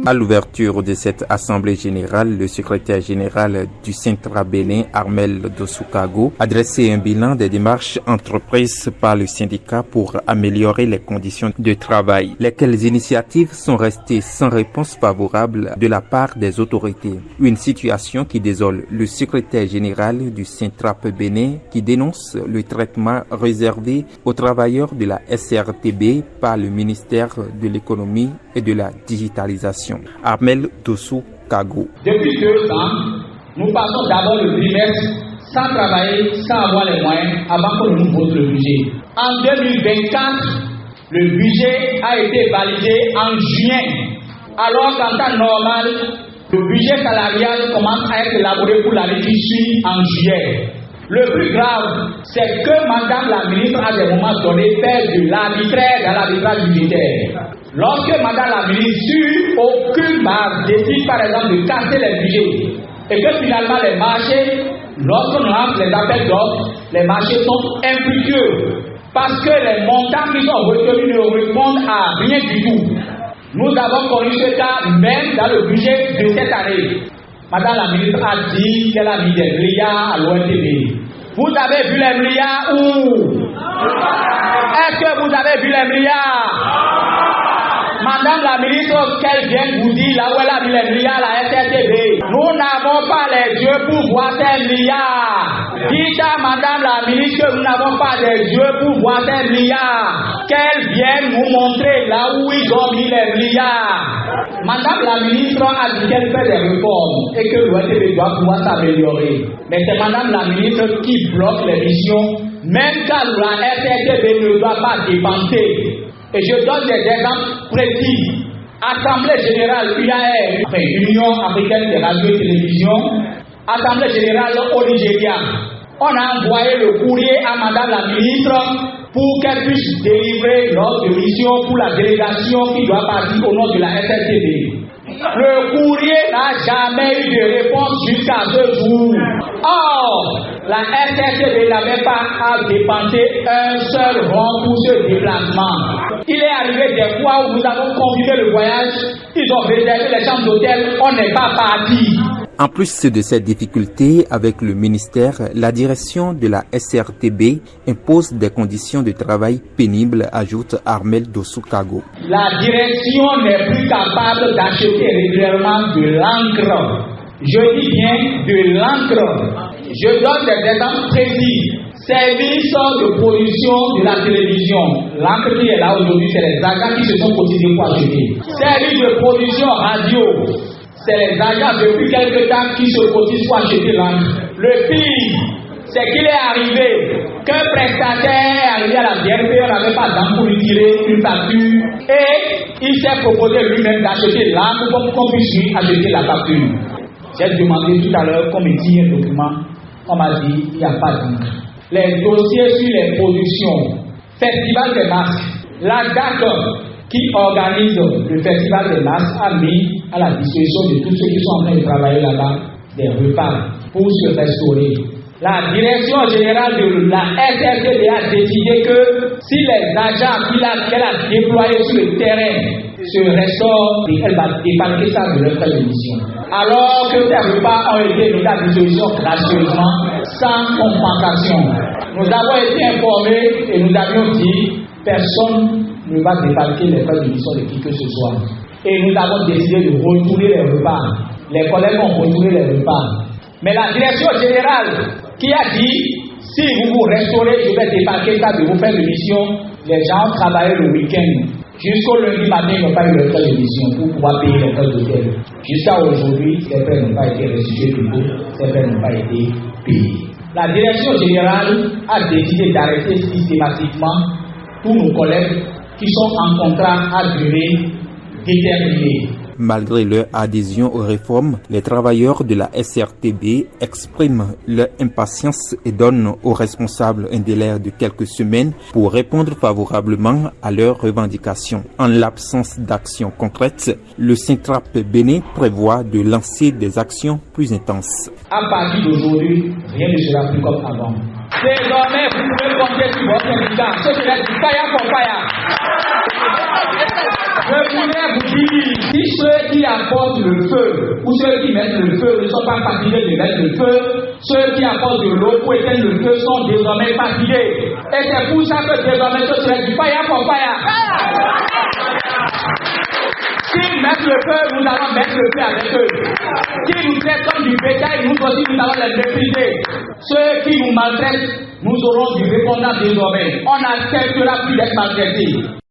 À l'ouverture de cette assemblée générale, le secrétaire général du Sintra Bénin, Armel Dossou-Kago, a dressé un bilan des démarches entreprises par le syndicat pour améliorer les conditions de travail. Lesquelles initiatives sont restées sans réponse favorable de la part des autorités. Une situation qui désole le secrétaire général du Sintra Bénin qui dénonce le traitement réservé aux travailleurs de la SRTB par le ministère de l'économie et de la digitalisation. Armel Dossou-Kago. Depuis 2 ans, nous passons d'abord le trimestre sans travailler, sans avoir les moyens avant que nous votions le budget. En 2024, le budget a été validé en juin, alors qu'en temps normal, le budget salarial commence à être élaboré pour l'année qui suit en juillet. Le plus grave, c'est que Madame la ministre à des moments donnés fait de l'arbitraire dans l'arbitrage budgétaire. Lorsque Madame la ministre sur aucune base décide par exemple de casser les budgets et que finalement les marchés, lorsqu'on lance les appels d'offres, les marchés sont infructueux parce que les montants qui sont retenus ne répondent à rien du tout. Nous avons connu ce cas même dans le budget de cette année. Madame la ministre a dit qu'elle a mis des milliards à l'ONTB. Vous avez vu les milliards où? Est-ce que vous avez vu les milliards? Madame la ministre, qu'elle vienne vous dire là où elle a mis les milliards à la SRTB. Nous n'avons pas les yeux pour voir ces milliards. Dites à Madame la ministre que nous n'avons pas les yeux pour voir ces milliards. Qu'elle vienne nous montrer là où ils ont mis les milliards. Madame la ministre a dit qu'elle fait des réformes et que l'ONTB doit pouvoir s'améliorer. Mais c'est Madame la ministre qui bloque les missions, même quand la SRTB ne doit pas dépenser. Et je donne des exemples précis. Assemblée générale UAR, Union africaine des radios et télévisions, Assemblée générale au Nigeria. On a envoyé le courrier à Madame la ministre pour qu'elle puisse délivrer l'ordre de mission pour la délégation qui doit partir au nom de la SRTB. Le courrier n'a jamais eu de réponse jusqu'à ce jour. Or, la SRTB n'avait pas à dépenser un seul rond pour ce déplacement. Il est arrivé des fois où nous avons confirmé le voyage, ils ont réservé les chambres d'hôtel, on n'est pas parti. En plus de ces difficultés avec le ministère, la direction de la SRTB impose des conditions de travail pénibles, ajoute Armel Dossou-Kago. La direction n'est plus capable d'acheter régulièrement de l'encre. Je dis bien de l'encre. Je donne des exemples précis. Service de production de la télévision. L'encre qui est là aujourd'hui, c'est les agents qui se sont cotisés pour acheter. Service de production radio. C'est les agents depuis quelques temps qui se cotisent pour acheter l'encre. Le pire, c'est qu'il est arrivé qu'un prestataire est arrivé à la BNP, on n'avait pas d'encre pour lui tirer une facture et il s'est proposé lui-même d'acheter l'encre pour qu'on puisse lui acheter la facture. J'ai demandé tout à l'heure qu'on me tire un document. On m'a dit il n'y a pas d'encre. Les dossiers sur les productions, Festival des masques, la date qui organise le Festival des masques a mis à la disposition de tous ceux qui sont en train de travailler là-bas des repas pour se restaurer. La direction générale de la SRTB a décidé que si les agents qu'elle a déployés sur le terrain se restaurent, elle va débarquer ça de leur émission. Alors que ces repas ont été mis à disposition gracieusement, sans compensation. Nous avons été informés et nous avions dit personne ne va débarquer les frais d'émission de qui que ce soit. Et nous avons décidé de retourner les repas. Les collègues ont retourné les repas. Mais la direction générale qui a dit si vous vous restaurez, je vais débarquer ça de vos frais d'émission. Les gens travaillent le week-end. Jusqu'au lundi matin, ils n'ont pas eu le frais d'émission pour pouvoir payer les frais d'hôtel. Jusqu'à aujourd'hui, ces frais n'ont pas été restitués du tout. Ces frais n'ont pas été payés. La direction générale a décidé d'arrêter systématiquement tous nos collègues qui sont en contrat à durée déterminée. Malgré leur adhésion aux réformes, les travailleurs de la SRTB expriment leur impatience et donnent aux responsables un délai de quelques semaines pour répondre favorablement à leurs revendications. En l'absence d'actions concrètes, le Sintrap Bénin prévoit de lancer des actions plus intenses. À partir d'aujourd'hui, rien ne sera plus comme avant. Désormais, vous pouvez compter sur votre syndicat. Ce serait du fire for fire. Je voulais vous dire, si ceux qui apportent le feu ou ceux qui mettent le feu ne sont pas fatigués de mettre le feu, ceux qui apportent de l'eau pour éteindre le feu sont désormais fatigués. Et c'est pour ça que désormais ce serait du fire for fire. S'ils mettent le feu, nous allons mettre le feu avec eux. S'ils nous traitent comme du bétail, nous aussi nous allons les mépriser. Ceux qui nous maltraitent, nous aurons du répondant désormais. On n'acceptera plus d'être maltraités.